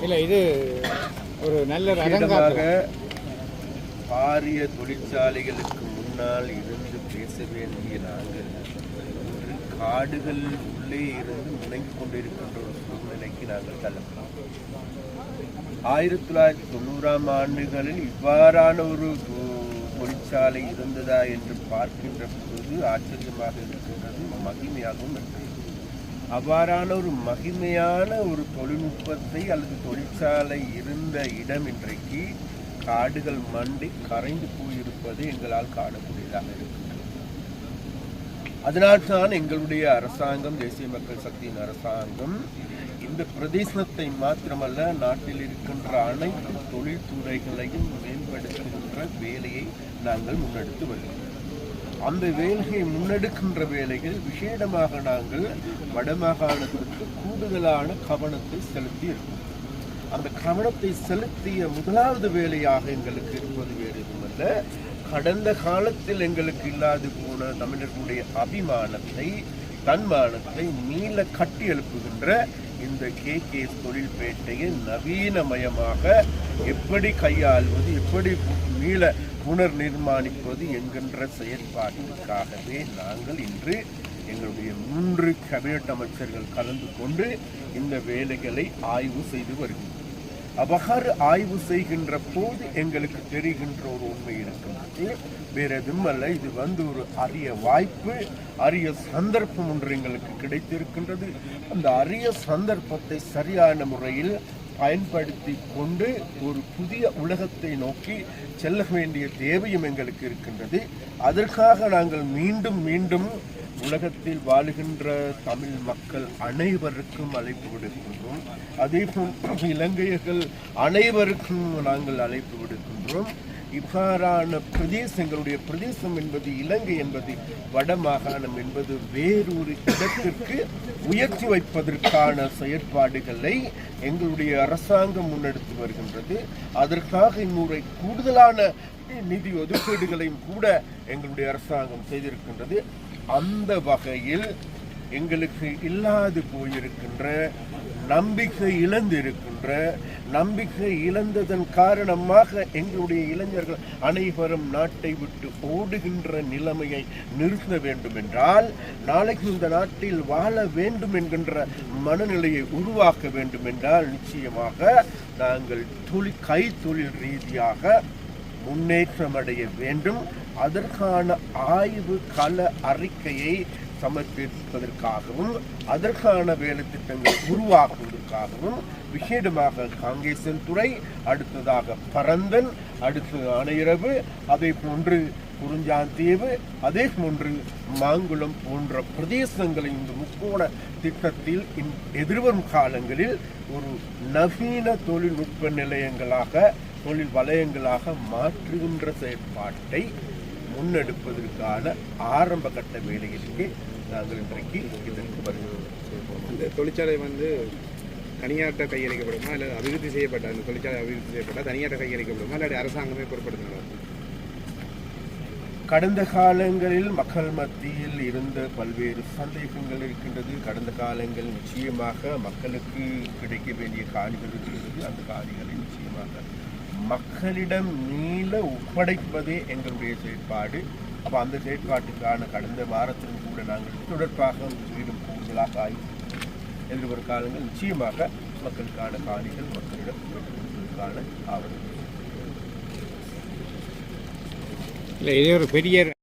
இல்லை இது ஒரு நல்ல இடமாக பாரிய தொழிற்சாலைகளுக்கு முன்னால் இருந்து பேச வேண்டிய நாங்கள் இன்று காடுகள் உள்ளே இருந்து முடங்கிக் கொண்டிருக்கின்ற ஒரு சூழ்நிலைக்கு நாங்கள் தள்ளப்போம். 1990ஆம் ஆண்டுகளில் இவ்வாறான ஒரு தொழிற்சாலை இருந்ததா என்று பார்க்கின்ற பொழுது ஆச்சரியமாக இருக்கின்றது, மகிமையாகவும் இருக்கிறது. அவ்வாறான ஒரு மகிமையான ஒரு தொழில்நுட்பத்தை அல்லது தொழிற்சாலை இருந்த இடம் இன்றைக்கு காடுகள் மண்டி கரைந்து போயிருப்பது எங்களால் காணக்கூடியதாக இருக்கின்றது. அதனால்தான் எங்களுடைய அரசாங்கம், தேசிய மக்கள் சக்தியின் அரசாங்கம், இந்த பிரதேசத்தை மாத்திரமல்ல நாட்டில் இருக்கின்ற அனைத்து தொழில்துறைகளையும் மேம்படுத்துகின்ற வேலையை நாங்கள் முன்னெடுத்து வருகிறோம். அந்த வேலையை முன்னெடுக்கின்ற வேலையில் விசேடமாக நாங்கள் வடமாகாணத்திற்கு கூடுதலான கவனத்தை செலுத்தி இருக்கோம். அந்த கவனத்தை செலுத்திய முதலாவது வேலையாக எங்களுக்கு இருப்பது வேறு எதுவுமல்ல, கடந்த காலத்தில் எங்களுக்கு இல்லாது போன தமிழர்களுடைய அபிமானத்தை, தன்மானத்தை மீள கட்டி எழுப்புகின்ற இந்த KKS தொழில்பேட்டையை நவீனமயமாக எப்படி கையாள்வது, எப்படி மீள புனர் நிர்மாணிப்பது என்கின்ற செயற்பாட்டிற்காகவே நாங்கள் இன்று எங்களுடைய 3 கேபினட் அமைச்சர்கள் கலந்து கொண்டு இந்த வேலைகளை ஆய்வு செய்து வருகின்றோம். அவ்வாறு ஆய்வு செய்கின்ற போது எங்களுக்கு தெரிகின்ற ஒரு உண்மை இருக்கின்றது, வேற எதுவும் அல்ல, இது ஒரு அரிய வாய்ப்பு, அரிய சந்தர்ப்பம் ஒன்று எங்களுக்கு கிடைத்திருக்கின்றது. அந்த அரிய சந்தர்ப்பத்தை சரியான முறையில் பயன்படுத்தி கொண்டு ஒரு புதிய உலகத்தை நோக்கி செல்ல வேண்டிய தேவையும் எங்களுக்கு இருக்கின்றது. அதற்காக நாங்கள் மீண்டும் மீண்டும் உலகத்தில் வாழுகின்ற தமிழ் மக்கள் அனைவருக்கும் அழைப்பு விடுக்கின்றோம். அதே போன்று இலங்கையர்கள் அனைவருக்கும் நாங்கள் அழைப்பு விடுக்கின்றோம். இவ்வாறான பிரதேசங்களுடைய பிரதேசம் என்பது இலங்கை என்பது வடமாகாணம் என்பது வேறொரு இடத்திற்கு உயர்த்தி வைப்பதற்கான செயற்பாடுகளை எங்களுடைய அரசாங்கம் முன்னெடுத்து வருகின்றது. அதற்காக இம்முறை கூடுதலான நிதி ஒதுக்கீடுகளையும் கூட எங்களுடைய அரசாங்கம் செய்திருக்கின்றது. அந்த வகையில் எங்களுக்கு இல்லாது போயிருக்கின்ற, நம்பிக்கை இழந்ததன் காரணமாக எங்களுடைய இளைஞர்கள் அனைவரும் நாட்டை விட்டு ஓடுகின்ற நிலைமையை நிறுத்த வேண்டும் என்றால், நாளைக்கு இந்த நாட்டில் வாழ வேண்டும் என்கின்ற மனநிலையை உருவாக்க வேண்டும் என்றால் நிச்சயமாக நாங்கள் கைத்தொழில் ரீதியாக முன்னேற்றம் அடைய வேண்டும். அதற்கான ஆய்வு கள அறிக்கையை சமர்ப்பிப்பதற்காகவும் அதற்கான வேலை திட்டங்களை உருவாக்குவதற்காகவும் விசேடமாக காங்கேசன் துறை, அடுத்ததாக பரந்தன், அடுத்து ஆனையிரவு, அதே போன்று குறிஞ்சாந்தீவு, அதே போன்று மாங்குளம் போன்ற பிரதேசங்களை இந்த முக்கோண திட்டத்தில் எதிர்வரும் காலங்களில் ஒரு நவீன தொழில்நுட்ப நிலையங்களாக, தொழில் வலயங்களாக மாற்றுகின்ற செயற்பாட்டை முன்னெடுப்பதற்கான ஆரம்ப கட்ட வேலைகளுக்கு நாங்கள் இன்றைக்கு இதற்கு வருகிறோம். இந்த தொழிற்சாலை தனியார்ட்ட கையளிக்கப்படுமா, இல்லை அபிவிருத்தி செய்யப்பட்ட அந்த தொழிற்சாலை அபிவிருத்தி செய்யப்பட்டால் தனியார்ட்ட கையளிக்கப்படுமா, இல்லாட்டி அரசாங்கமே பொறுப்படுத்தினார்? கடந்த காலங்களில் மக்கள் மத்தியில் இருந்த பல்வேறு சந்தேகங்கள் இருக்கின்றது. கடந்த காலங்கள் நிச்சயமாக மக்களுக்கு கிடைக்க வேண்டிய காணிகள் இருக்கின்றது. அந்த காணிகளை நிச்சயமாக மக்களிடம் மீள ஒப்படைப்பதே எங்களுடைய செயற்பாடு. அப்போ அந்த செயற்பாட்டுக்கான கடந்த வாரத்திலும் கூட நாங்கள் தொடர்பாக வீடும் கூடுதலாக ஆய்வு எதிர்வரும் காலங்கள் நிச்சயமாக மக்களுக்கான காணிகள் மக்களிடம் பெற்றுக்கொள்வதற்கான ஆவணம். இல்லை, இது ஒரு பெரிய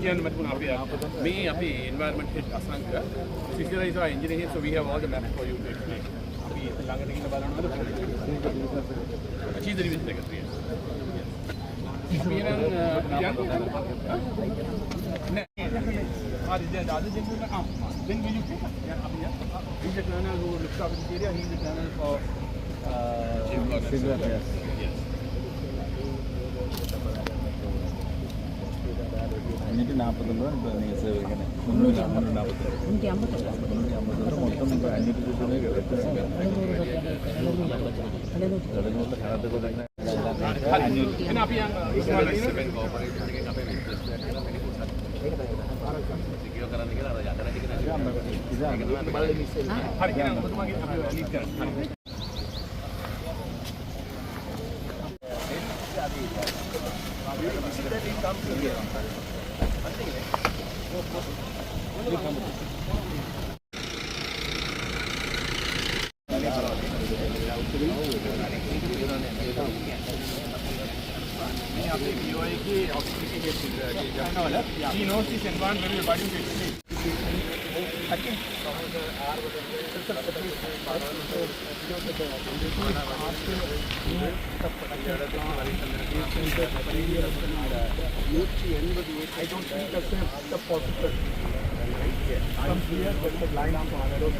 කියන්න මට වුණා අපි මේ අපි environment head Asanka Sisira is our engineer here, so we have all the maps for you to explain. අපි ළඟට ගිහින් බලනවාද she's the division secretary. අපි නම් the other gentleman then will you take he's the colonel who looks after this area. He's the colonel for yes. അഞ്ഞൂറ്റി 40 നിങ്ങൾ save ഇങ്ങനെ 340 മൊത്തം 500 He knows this environment very well. Why do you explain? I don't think that's the possible. From here, there's a line of almost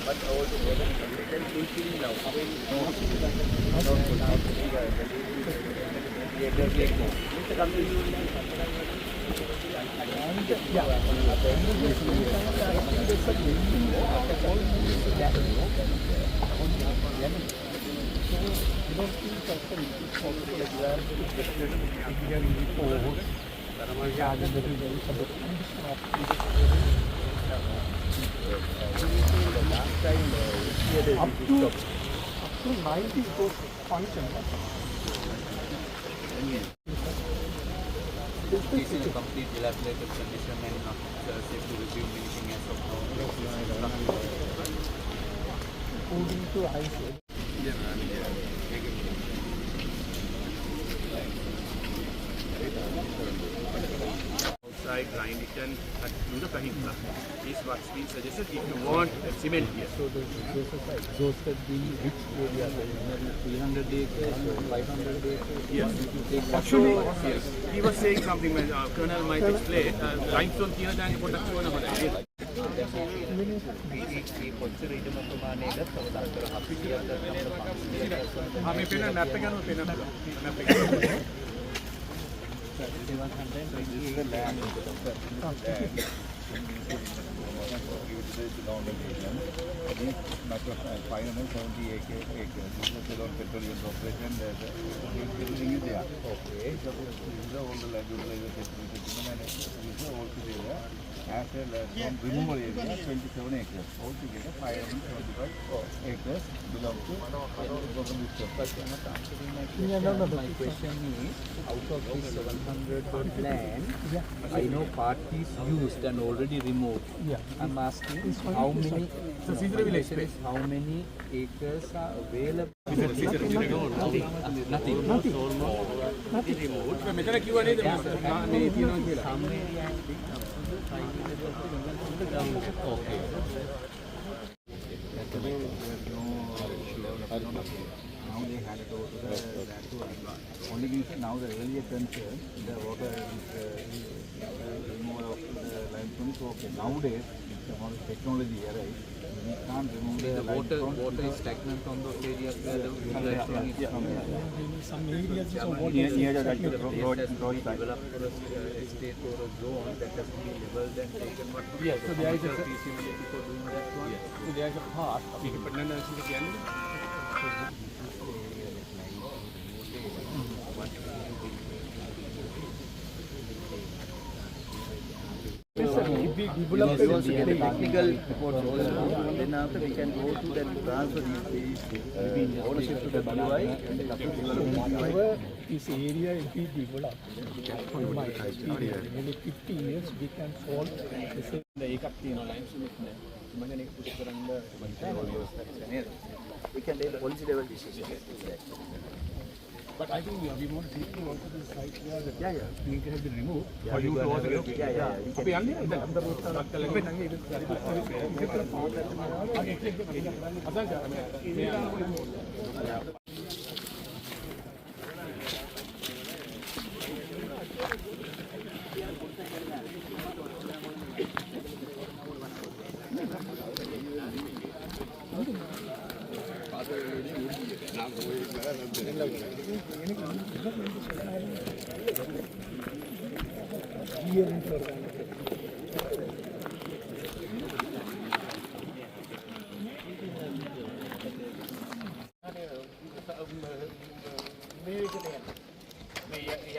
but up to 90 those function. This is a complete dilapidated condition and not safe to resume anything as of now. According to ICE. Outside, grind it and do the kahitla. Is what's been suggested if you want cement here. So the exhausted the which area? 300 acres, 500 acres? Yes. Actually, Yes. He was saying something, Colonel might explain. Limestone here than what I'm going to acres. This is a petroleum operation. Everything is there. Okay. This is all the land altogether. As well as from removal area, 27 acres. Altogether, 575 acres belong to my question is, out of this 700 land, I know part is used and already removed. I'm asking how many, how many acres are available? Nothing. මෙතන කිව්වා නේද මේ තියෙනවා කියලා. Some area and big okay. now they had to go to that to only means now the earlier concern the water removal of the limestone is okay. Nowadays it's all technology arrived. We can't remove the water is stagnant on those areas where the limestone is some areas near the road developed for a state or a zone that has to be leveled and taken. Yes, so there is a feasibility for doing that one. yes. So there is a path. මේක පටන් ගන්න කියන්නේ remove, we will also get the technical reports also. Then after we can go to that transfer the ownership to the BUI and the Whenever this area will be developed, from my experience, maybe 50 years we can solve the same. we can take the policy level decision. But I think we want to see also the site where the Yeah. link has been removed for you to also get. Yeah. අපි යන්නේ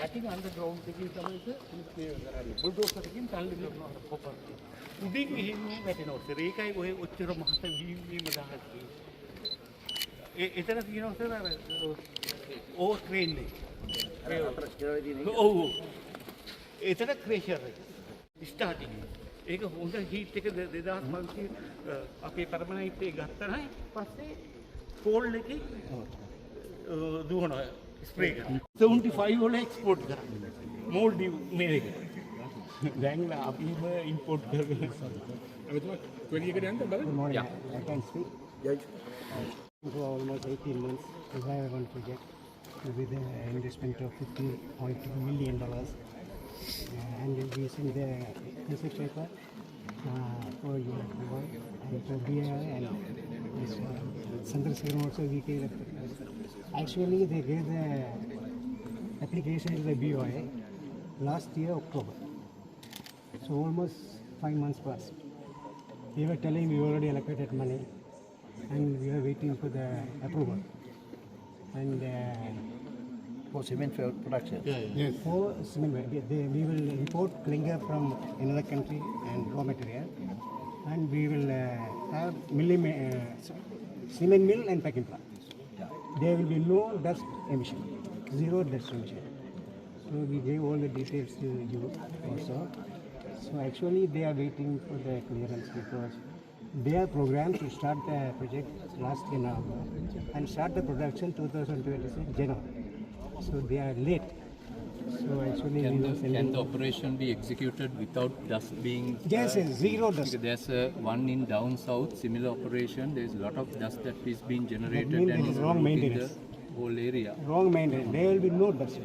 යටින් underground එකකින් තමයි bulldozer එකකින් තල්ලි කරනවා copper. උඩින් ගිහින් වැටෙනවා. ඒකයි ඔය ඔච්චර මහත වීම දාලා තියෙන්නේ. එතන තියෙනවා සර් අර ඕ ක්‍රේන් එක. ඔව්. එතන ක්‍රේෂර් එක. ස්ටාර්ටින්. ඒක හොඳ හීට් එක 2500 අපේ පර්මනන්ට් එක ගත්තා නම් පස්සේ කෝල්ඩ් එකේ දුවනවා. स्प्रे कर 75 वाला एक्सपोर्ट करा मोल्ड मेरे बैंक में आप ही में इंपोर्ट कर रहे हैं अभी तो 20 के अंदर बता या I can speak. For almost 18 months, we have one project with an investment of $50.2 million. And we send the concept paper for your and for BI and this Chandrasekhar also we gave. Actually, they gave the application to the BOI last year, October. So almost 5 months passed. They were telling we already allocated money and we are waiting for the approval. And For cement production. yes, for cement, we will import clinker from another country and raw material, and we will have cement mill and packing plant. There will be no dust emission, zero dust emission. So we gave all the details to you also. So actually they are waiting for the clearance because they are programmed to start the project last year November and start the production 2026 January. So they are late. So actually we will send Can the operation be executed without dust being? Yes, yes, zero dust. Because there's one in down south, similar operation. There's a lot of dust that is being generated means and it is is wrong polluting maintenance. the whole area. Wrong maintenance. There will be no dust.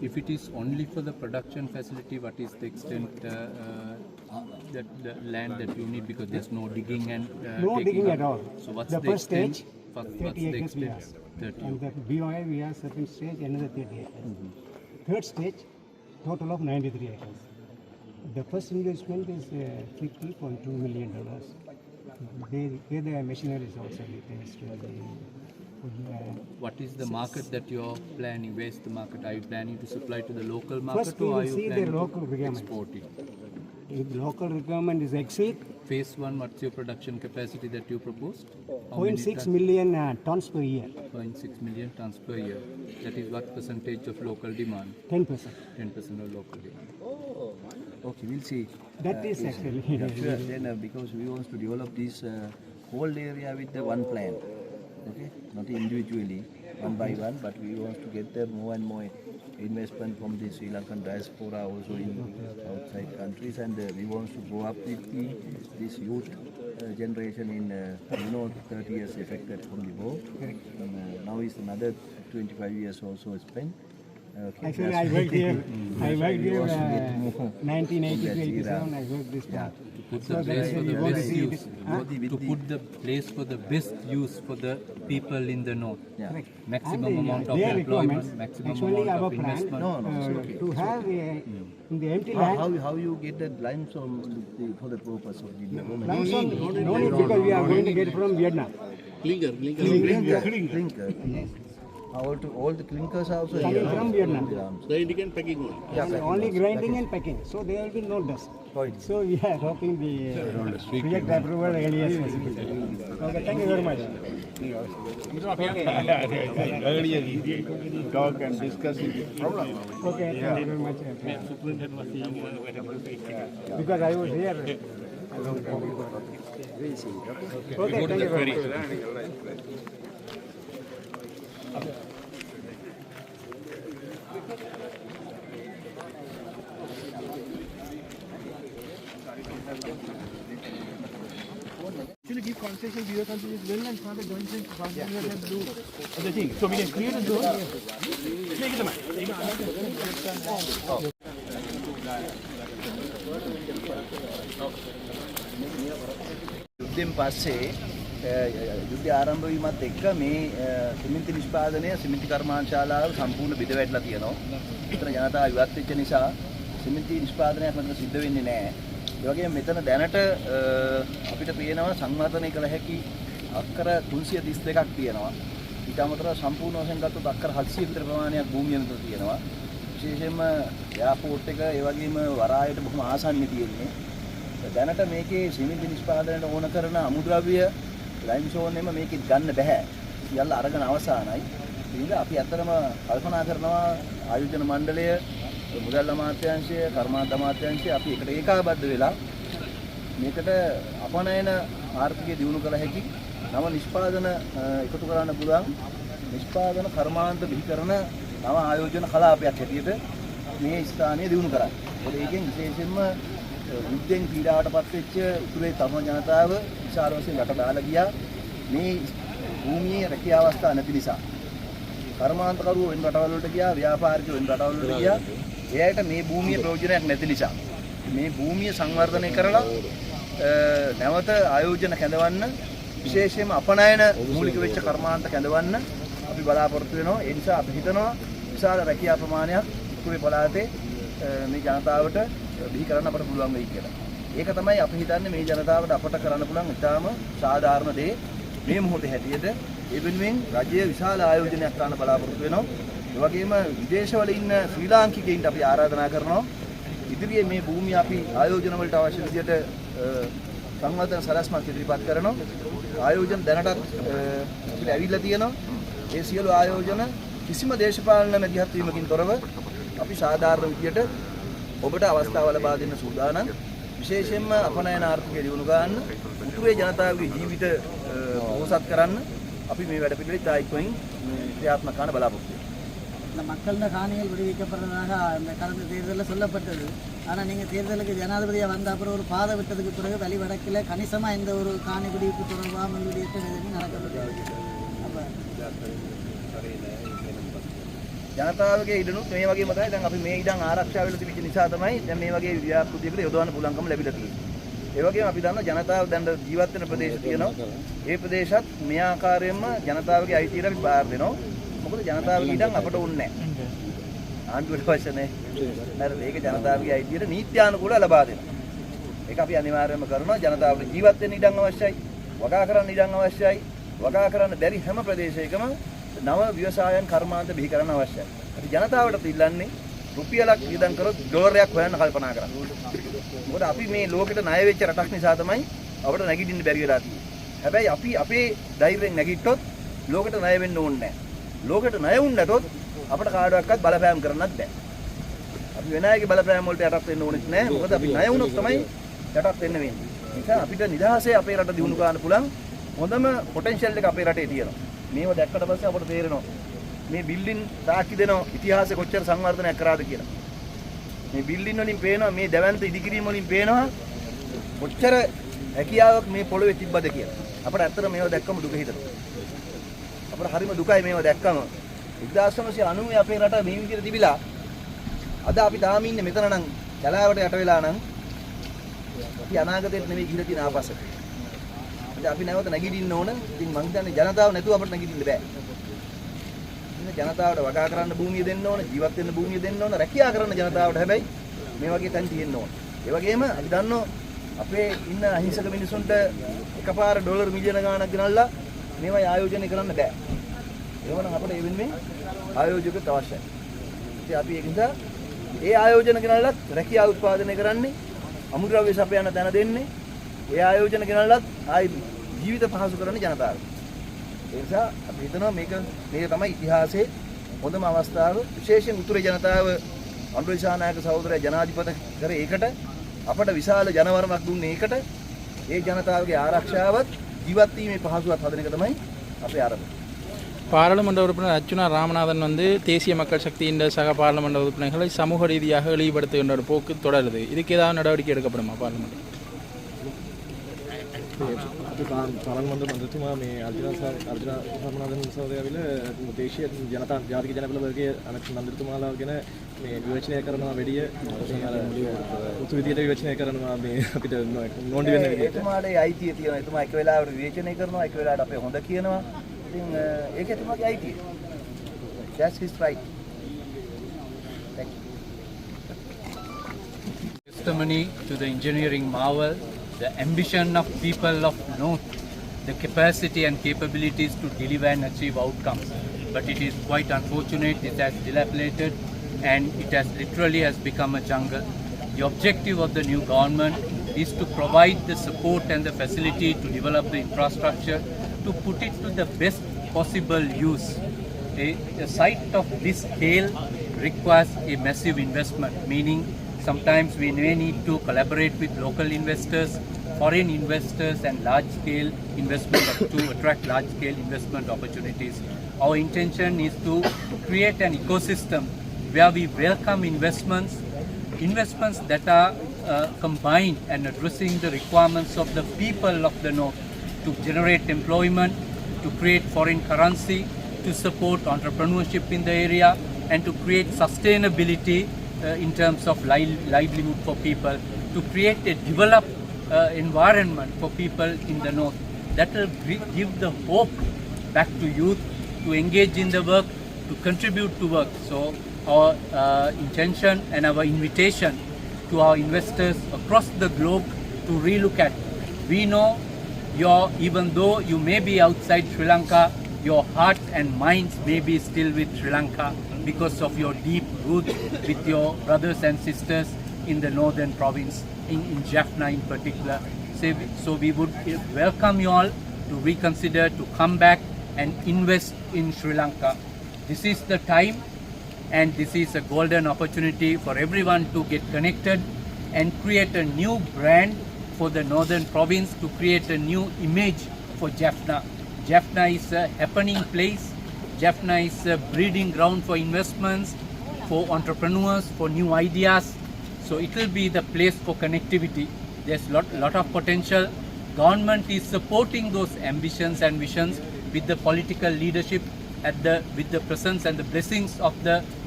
If it is only for the production facility, what is the extent that the land that you need? Because there's no digging and No taking digging up. at all. So what's The the first extent? stage, What's 30 the acres we extent? have. 30. And the BOI we have second stage, another 30 acres. Third stage, total of 93 acres. The first investment is $50.2 million. They the machineries also details to the What is the market that you're planning? Where's the market? Are you planning to supply to the local market First we or are will you see the planning local to requirements. export it? If local requirement is exceed Phase 1, what's your production capacity that you proposed? How many 0.6 million tons per year, 0.6 million tons per year. That is what percentage of local demand? 10%. 10% of local demand. Okay, we'll see. That is actually Sure. Then because we want to develop this whole area with the one plan. Okay, not individually, one by one, but we want to get there more and more investment from the Sri Lankan diaspora also in outside countries, and we want to go up with this youth generation in 30 years affected from the war. Now is another 25 years also spent. Okay, Actually, that's I worked here. I worked we here want to get more 1982-87. I worked this part. Put So the place that's for why the we want to best see use. it. To put the place for the best use for the people in the north. Yeah. Correct. Maximum And amount of their employment, requirements, maximum actually amount our of plan investment. No, it's okay. to have in the empty How, land. how you get that limestone for the purpose of the development? Limestone, no need because we are going to get from Vietnam. Clinker. All the clinkers are also Coming here. from Vietnam. Grinding and packing Only grinding and packing, so there will be no dust. Point. So we are hoping the project approval early as possible. Okay, thank you very much. Earlier he talk and discuss the problem. Okay, thank you very much. Because I was here a long time ago. Okay, thank you very much. Actually give concession to your country as well and start a joint venture something like that do other thing. So we can create a zone. Make it a man. යුද්ධයෙන් පස්සේ යුද්ධය ආරම්භ වීමත් එක්ක මේ සිමෙන්ති නිෂ්පාදනය සිමෙන්ති කර්මාන්තශාලාව සම්පූර්ණ බිඳ වැටලා තියෙනවා. මෙතන ජනතාව ඉවත් වෙච්ච නිසා සිමෙන්ති නිෂ්පාදනයක් මෙතන සිද්ධ වෙන්නේ නැහැ. ඒ වගේම මෙතන දැනට අපිට පේනවා සංවර්ධනය කළ හැකි අක්කර 332ක් තියෙනවා. ඊට අමතරව සම්පූර්ණ වශයෙන් ගත්තොත් අක්කර 700 විතර ප්‍රමාණයක් භූමිය මෙතන තියෙනවා. විශේෂයෙන්ම එයාපෝට් එක ඒ වගේම වරායට බොහොම ආසන්නයේ තියෙන්නේ. දැනට මේකේ සිමෙන්ති නිෂ්පාදනයට ඕන කරන අමුද්‍රව්‍ය ලයිම්ස්ටෝන් එම මේකෙත් ගන්න බෑ. සියල්ල අරගෙන අවසానයි. ඉතින් අපි ඇත්තටම කල්පනා කරනවා ආයෝජන මණ්ඩලය, මුදල් අමාත්‍යාංශය, කර්මාන්ත අමාත්‍යාංශය අපි එකට ඒකාබද්ධ වෙලා මේකට අපනයන ආර්ථිකය දියුණු කළ හැකි නව නිෂ්පාදන එකතු කරන්න පුළුවන් නිෂ්පාදන කර්මාන්ත බිහි කරන නව ආයෝජන කලාපයක් හැටියට මේ ස්ථානය දියුණු කරා. ඒකෙන් විශේෂයෙන්ම යුද්ධෙන් පීඩාවටපත් වෙච්ච උතුරේ තම ජනතාව විශාල වශයෙන් රට දාලා ගියා. මේ භූමියේ රැකියාව අවස්ථා නැති නිසා කර්මාන්තකරුවෝ වෙන රටවල් වලට ගියා, ව්‍යාපාරිකයෝ වෙන රටවල් වලට ගියා. එයාට මේ භූමියේ ප්‍රයෝජනයක් නැති නිසා මේ භූමිය සංවර්ධනය කරලා නැවත ආයෝජන කැඳවන්න විශේෂයෙන්ම අපනයන මූලික වෙච්ච කර්මාන්ත කැඳවන්න අපි බලාපොරොත්තු වෙනවා. ඒ නිසා අපි හිතනවා විශාල රැකියා ප්‍රමාණයක් උතුරේ පළාතේ මේ ජනතාවට බිහි කරන්න අපට පුළුවන් වෙයි කියලා. ඒක තමයි අපි හිතන්නේ මේ ජනතාවට අපට කරන්න පුළුවන් ඉතාම සාධාරණ දේ මේ මොහොතේ හැටියට. ඒ වෙනුවෙන් රජය විශාල ආයෝජනයක් කරන්න බලාපොරොත්තු වෙනවා. ඒ වගේම විදේශවල ඉන්න ශ්‍රී ලාංකිකයින්ට අපි ආරාධනා කරනවා ඉදිරියේ මේ භූමිය අපි ආයෝජන වලට අවශ්‍ය විදිහට සංවර්ධන සලස්මක් ඉදිරිපත් කරනවා. ආයෝජන දැනටත් අපිට ඇවිල්ලා තියෙනවා. ඒ සියලු ආයෝජන කිසිම දේශපාලන මැදිහත් වීමකින් තොරව අපි සාධාරණ විදියට ඔබට අවස්ථාව ලබා දෙන්න සූදානම්. විශේෂයෙන්ම අපනයන ආර්ථිකය දියුණු ගන්න, උතුරේ ජනතාවගේ ජීවිත පොහොසත් කරන්න අපි මේ වැඩ පිළිවෙල තායිකෝයින් ක්‍රියාත්මක කරන්න බලාපොරොත්තු වෙනවා. மக்கள் காணிகள் விடுவிக்கப்படுறதாக அந்த கடந்த தேர்தலில் சொல்லப்பட்டது. ஆனால் நீங்கள் தேர்தலுக்கு ஜனாதிபதியாக வந்த அப்புறம் ஒரு பாதை விட்டதுக்கு பிறகு வழிவடக்கில் கணிசமாக எந்த ஒரு காணி விடுவிப்பு தொடர்பாக முன்வெளியிட்ட எதுவும் நடக்கவில்லை. அப்போ ජනතාවගේ ඉඩනුත් මේ වගේම තමයි. දැන් අපි මේ ඉඩම් ආරක්ෂා වෙලා තිබෙච්ච නිසා තමයි දැන් මේ වගේ ව්‍යාපෘතියකට යොදවන්න පුළුවන්කම ලැබිලා තියෙන්නේ. ඒ වගේම අපි දන්නවා ජනතාව දැන් ජීවත් වෙන ප්‍රදේශ තියෙනවා. ඒ ප්‍රදේශත් මේ ආකාරයෙන්ම ජනතාවගේ අයිතියට අපි බාර දෙනවා. මොකද ජනතාවගේ ඉඩම් අපට ඕනේ නැහැ. ආණ්ඩුවට අවශ්‍ය නැහැ. ඒක ජනතාවගේ අයිතියට නීත්‍යානුකූලව ලබා දෙනවා. ඒක අපි අනිවාර්යයෙන්ම කරනවා. ජනතාවට ජීවත් වෙන්න ඉඩම් අවශ්‍යයි. වගා කරන්න ඉඩම් අවශ්‍යයි. වගා කරන්න බැරි හැම ප්‍රදේශයකම නව ව්‍යවසායන් කර්මාන්ත බිහි කරන්න අවශ්‍යයි. අපි ජනතාවට ඉල්ලන්නේ රුපියලක් වියදම් කරොත් ඩොලරයක් හොයන්න කල්පනා කරන්න. මොකද අපි මේ ලෝකෙට ණය වෙච්ච රටක් නිසා තමයි අපිට නැගිටින්න බැරි වෙලා තියෙන්නේ. හැබැයි අපි අපේ ධෛර්යයෙන් නැගිට්ටොත් ලෝකෙට ණය වෙන්න ඕනේ නැහැ. ලෝකෙට ණය වුණ නැතොත් අපිට කාටවත් බලපෑම් කරන්නත් බෑ. අපි වෙන අයගේ බලපෑම් වලට යටත් වෙන්න ඕනෙත් නැහැ. මොකද අපි ණය වුණොත් තමයි යටත් වෙන්න වෙන්නේ. ඒ නිසා අපිට නිදහසේ අපේ රට දියුණු කරන්න පුළුවන් හොඳම පොටෙන්ෂල් එක අපේ රටේ තියෙනවා. මේව දැක්කට පස්සේ අපට තේරෙනවා මේ බිල්ඩින් සාක්ෂි දෙනවා ඉතිහාසෙ කොච්චර සංවර්ධනයක් කරාද කියලා. මේ බිල්ඩින් වලින් පේනවා මේ දැවැන්ත ඉදිකිරීම වලින් පේනවා කොච්චර හැකියාවක් මේ පොළොවේ තිබ්බද කියලා. අපට ඇත්තට මේව දැක්කම දුක හිතෙනවා. අපට හරිම දුකයි මේව දැක්කම. 1990 අපේ රට මේ විදිහට තිබිලා අද අපි තාම ඉන්නේ මෙතන නම් කලාවට යට වෙලා නම් අපි අනාගතයට නෙවෙයි ගිහිලා තියෙන ආපස්සට. අපි නැවත නැගිටින්න ඕන. ඉතින් මං හිතන්නේ ජනතාව නැතුව අපිට නැගිටින්න බෑ. ඉතින් ජනතාවට වගා කරන්න භූමිය දෙන්න ඕන, ජීවත් වෙන්න භූමිය දෙන්න ඕන, රැකියා කරන්න ජනතාවට හැබැයි මේ වගේ තැන් තියෙන්න ඕන. ඒ වගේම අපි දන්නවා අපේ ඉන්න අහිංසක මිනිසුන්ට එකපාර ඩොලර් මිලියන ගාණක් ගෙනල්ලා මේවා ආයෝජනය කරන්න බෑ. ඒවනම් අපිට ඒ වෙනුවෙන් ආයෝජකත් අවශ්‍යයි. ඉතින් අපි ඒක නිසා ඒ ආයෝජන ගෙනල්ලත් රැකියාව උත්පාදනය කරන්නේ අමුද්‍රව්‍ය සපයන තැන දෙන්නේ. ඒ ආයෝජන ගෙනල්ලත් ආයි ජීවිත පහසු කරන්නේ ජනතාවට. ඒ නිසා අපි හිතනවා මේක තමයි ඉතිහාසයේ හොඳම අවස්ථාව. විශේෂයෙන් උතුරේ ජනතාව අනුර දිසානායක සහෝදරයා ජනාධිපති කරේ ඒකට අපට විශාල ජනවරමක් දුන්නේ ඒකට. ඒ ජනතාවගේ ආරක්ෂාවත් ජීවත් වීමේ පහසුවත් හදන එක තමයි අපේ ආරම්භය. பாராளுமன்ற உறுப்பினர் அர்ச்சுனா ராமநாதன் வந்து தேசிய மக்கள் சக்தியின் சக பாராளுமன்ற உறுப்பினர்களை சமூக ரீதியாக இழிவுபடுத்துகின்ற ஒரு போக்கு தொடருது. இதுக்கு ஏதாவது நடவடிக்கை எடுக்கப்படுமா பார்லிமெண்ட்? පාර්ලිමේන්තු මන්ත්‍රීතුමා මේ අර්ජුන රාමනාදන් සහෝදරයාවිල දේශීය ජනතා ජාතික ජනබලවේගයේ අනෙක් මන්ත්‍රීතුමාලා ගැන මේ විවේචනය කරනවා වැඩිය උතු විදියට විවේචනය කරනවා මේ අපිට නොන්ඩි වෙන විදියට. එතුමාට ඒ අයිතිය තියෙනවා. එතුමා එක වෙලාවකට විවේචනය කරනවා, එක වෙලාවට අපේ හොඳ කියනවා. ඉතින් ඒක එතුමාගේ අයිතිය. That's his right. Thank you. Testimony to the engineering marvel, the ambition of people of North, the capacity and capabilities to deliver and achieve outcomes. But it is quite unfortunate, it has dilapidated and it has literally become a jungle. The objective of the new government is to provide the support and the facility to develop the infrastructure, to put it to the best possible use. A site of this scale requires a massive investment, meaning sometimes we may need to collaborate with local investors, foreign investors and large-scale investment to attract large-scale investment opportunities. Our intention is to create an ecosystem where we welcome investments that are combined and addressing the requirements of the people of the North to generate employment, to create foreign currency, to support entrepreneurship in the area and to create sustainability in terms of livelihood for people, to create a developed environment for people in the North. That will give the hope back to youth to engage in the work, to contribute to work. So our intention and our invitation to our investors across the globe to relook at. We know even though you may be outside Sri Lanka, your heart and minds may be still with Sri Lanka because of your deep roots with your brothers and sisters in the northern province, in Jaffna in particular. So we would welcome you all to reconsider, to come back and invest in Sri Lanka. This is the time and this is a golden opportunity for everyone to get connected and create a new brand for the northern province, to create a new image for Jaffna. Jaffna is a happening place. Jaffna is a breeding ground for investments, for entrepreneurs, for new ideas. So it will be the place for connectivity. There's lot of potential. Government is supporting those ambitions and visions with the political leadership, with the presence and the blessings of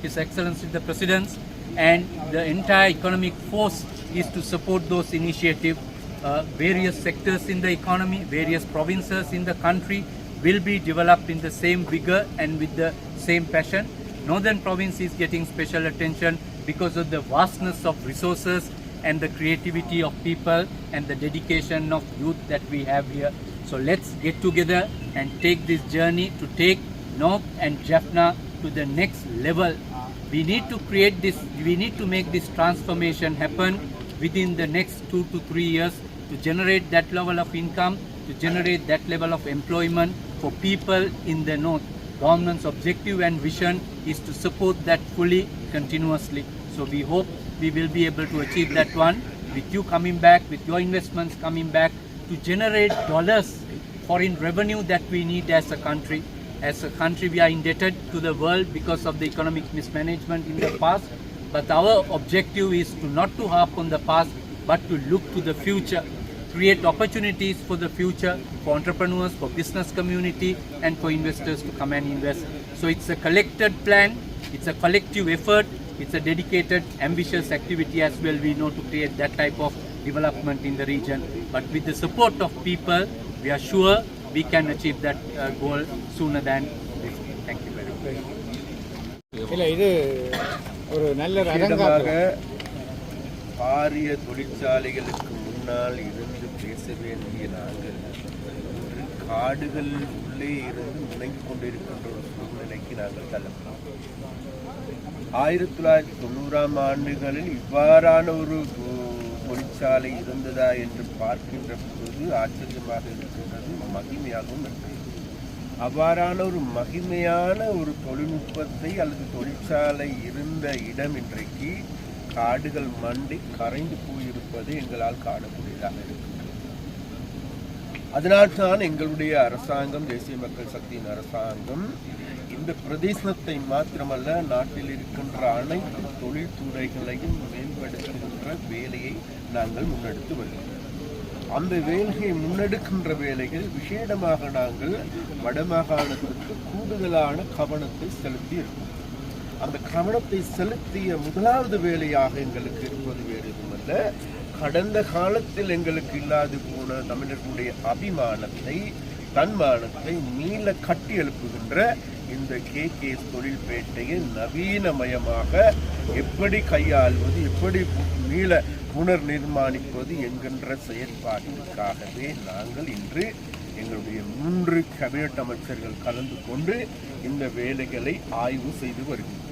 His Excellency the President, and the entire economic force is to support those initiatives. Various sectors in the economy, various provinces in the country will be developed in the same vigor and with the same passion. Northern province is getting special attention because of the vastness of resources and the creativity of people and the dedication of youth that we have here. So let's get together and take this journey to take North and Jaffna to the next level. We need to create this, we need to make this transformation happen within the next 2 to 3 years to generate that level of income, to generate that level of employment for people in the North. Government's objective and vision is to support that fully, continuously. So we hope we will be able to achieve that one with you coming back, with your investments coming back to generate dollars, foreign revenue that we need as a country. As a country, we are indebted to the world because of the economic mismanagement in the past. But our objective is to not to harp on the past, but to look to the future, create opportunities for the future, for entrepreneurs, for business community, and for investors to come and invest. So it's a collected plan, it's a collective effort, it's a dedicated, ambitious activity as well, we know, to create that type of development in the region. But with the support of people, we are sure we can achieve that goal sooner than before. Thank you very much. பாரிய தொழிற்சாலைகளுக்கு முன்னால் இருந்து பேச வேண்டிய நாங்கள் காடுகள் உள்ளே இருந்து முடங்கிக் கொண்டிருக்கின்ற ஒரு சூழ்நிலைக்கு நாங்கள் தள்ளப்பட்டோம். 1990ஆம் ஆண்டுகளில் இவ்வாறான ஒரு தொழிற்சாலை இருந்ததா என்று பார்க்கின்ற போது ஆச்சரியமாக இருக்கின்றது, மகிமையாகவும் இருக்கிறது. அவ்வாறான ஒரு மகிமையான ஒரு தொழில்நுட்பத்தை அல்லது தொழிற்சாலை இருந்த இடம் இன்றைக்கு காடுகள் மண்டி கரைந்து போயிருப்பது எங்களால் காணக்கூடியதாக இருக்கின்றது. அதனால்தான் எங்களுடைய அரசாங்கம், தேசிய மக்கள் சக்தியின் அரசாங்கம், இந்த பிரதேசத்தை மாத்திரமல்ல நாட்டில் இருக்கின்ற அனைத்து தொழில்துறைகளையும் மேம்படுத்துகின்ற வேலையை நாங்கள் முன்னெடுத்து வருகிறோம். அந்த வேலையை முன்னெடுக்கின்ற வேலைகள் விசேடமாக நாங்கள் வடமாகாணத்திற்கு கூடுதலான கவனத்தை செலுத்தி இருக்கோம். அந்த கவனத்தை செலுத்திய முதலாவது வேலையாக எங்களுக்கு இருப்பது வேறு எதுவுமல்ல, கடந்த காலத்தில் எங்களுக்கு இல்லாது போன தமிழர்களுடைய அபிமானத்தை, தன்மானத்தை மீள கட்டி எழுப்புகின்ற இந்த KKS தொழில்பேட்டையை நவீனமயமாக எப்படி கையாள்வது, எப்படி மீள புனர் நிர்மாணிப்பது என்கின்ற செயற்பாட்டிற்காகவே நாங்கள் இன்று எங்களுடைய 3 கேபினட் அமைச்சர்கள் கலந்து கொண்டு இந்த வேலைகளை ஆய்வு செய்து வருகின்றனர்.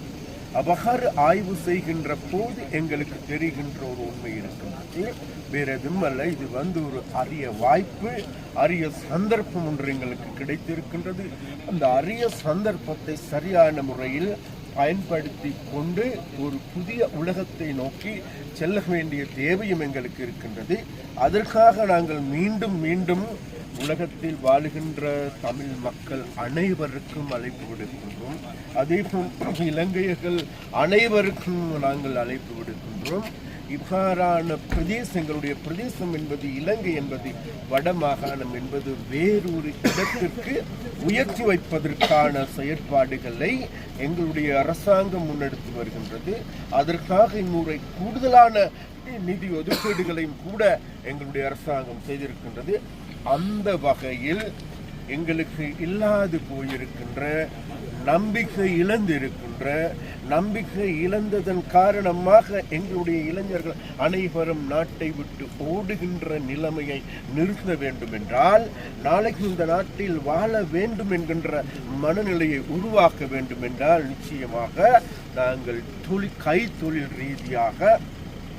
அவ்வாறு ஆய்வு செய்கின்ற போது எங்களுக்கு தெரிகின்ற ஒரு உண்மை இருக்கின்றது. வேற எதுவும் அல்ல, இது ஒரு அரிய வாய்ப்பு, அரிய சந்தர்ப்பம் ஒன்று எங்களுக்கு கிடைத்திருக்கின்றது. அந்த அரிய சந்தர்ப்பத்தை சரியான முறையில் பயன்படுத்தி கொண்டு ஒரு புதிய உலகத்தை நோக்கி செல்ல வேண்டிய தேவையும் எங்களுக்கு இருக்கின்றது. அதற்காக நாங்கள் மீண்டும் மீண்டும் உலகத்தில் வாழுகின்ற தமிழ் மக்கள் அனைவருக்கும் அழைப்பு விடுக்கின்றோம். அதேபோல் இலங்கையர்கள் அனைவருக்கும் நாங்கள் அழைப்பு விடுக்கின்றோம். இவ்வாறான பிரதேசங்களுடைய பிரதேசம் என்பது இலங்கை என்பது வடமாகாணம் என்பது வேறொரு இடத்திற்கு உயர்த்தி வைப்பதற்கான செயற்பாடுகளை எங்களுடைய அரசாங்கம் முன்னெடுத்து வருகின்றது. அதற்காக இம்முறை கூடுதலான நிதி ஒதுக்கீடுகளையும் கூட எங்களுடைய அரசாங்கம் செய்திருக்கின்றது. அந்த வகையில் எங்களுக்கு இல்லாது போயிருக்கின்ற, நம்பிக்கை இழந்ததன் காரணமாக எங்களுடைய இளைஞர்கள் அனைவரும் நாட்டை விட்டு ஓடுகின்ற நிலைமையை நிறுத்த வேண்டும் என்றால், நாளைக்கு இந்த நாட்டில் வாழ வேண்டும் என்கின்ற மனநிலையை உருவாக்க வேண்டும் என்றால் நிச்சயமாக நாங்கள் கைத்தொழில் ரீதியாக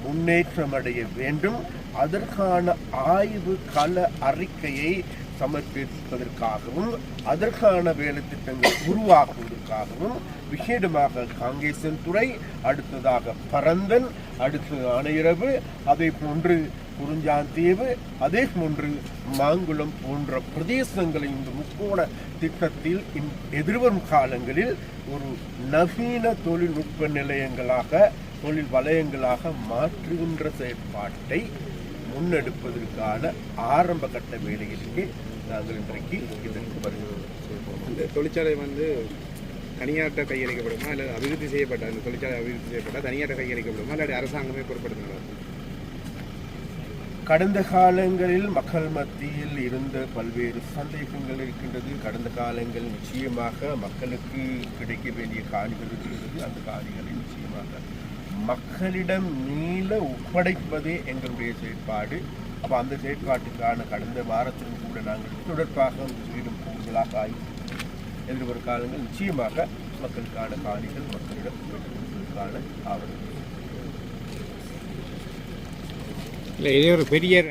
முன்னேற்றம் அடைய வேண்டும். அதற்கான ஆய்வு கள அறிக்கையை சமர்ப்பிப்பதற்காகவும் அதற்கான வேலை திட்டங்களை உருவாக்குவதற்காகவும் விசேடமாக காங்கேசன் துறை, அடுத்ததாக பரந்தன், அடுத்து ஆனையிரவு, அதே போன்று குறிஞ்சாந்தீவு, அதே போன்று மாங்குளம் போன்ற பிரதேசங்களை இந்த முக்கோண திட்டத்தில் எதிர்வரும் காலங்களில் ஒரு நவீன தொழில்நுட்ப நிலையங்களாக, தொழில் வலயங்களாக மாற்றுகின்ற செயற்பாட்டை முன்னெடுப்பதற்கான ஆரம்ப கட்ட வேலைகளுக்கு நாங்கள் இன்றைக்கு இதற்கு வருகிறோம். அந்த தொழிற்சாலை தனியார்ட்ட கையளிக்கப்படுமா, இல்லை அபிவிருத்தி செய்யப்பட்ட அந்த தொழிற்சாலை அபிவிருத்தி செய்யப்பட்டால் தனியார்ட்ட கையளிக்கப்படுமா, இல்லாட்டி அரசாங்கமே பொறுப்படுத்தினார்? கடந்த காலங்களில் மக்கள் மத்தியில் இருந்த பல்வேறு சந்தேகங்கள் இருக்கின்றது. கடந்த காலங்கள் நிச்சயமாக மக்களுக்கு கிடைக்க வேண்டிய காணிகள் இருக்கின்றது. அந்த காணிகளை நிச்சயமாக மக்களிடம் மீள ஒப்படைப்பதே எங்களுடைய செயற்பாடு. அப்போ அந்த செயற்பாட்டுக்கான கடந்த வாரத்திலும் கூட நாங்கள் தொடர்பாக வீடும் கூடுதலாக ஆய்வு எதிர்வரும் காலங்கள் நிச்சயமாக மக்களுக்கான காணிகள் மக்களிடம் பெற்றுக்கொள்வதற்கான ஆவணம். இல்லை, இது ஒரு பெரிய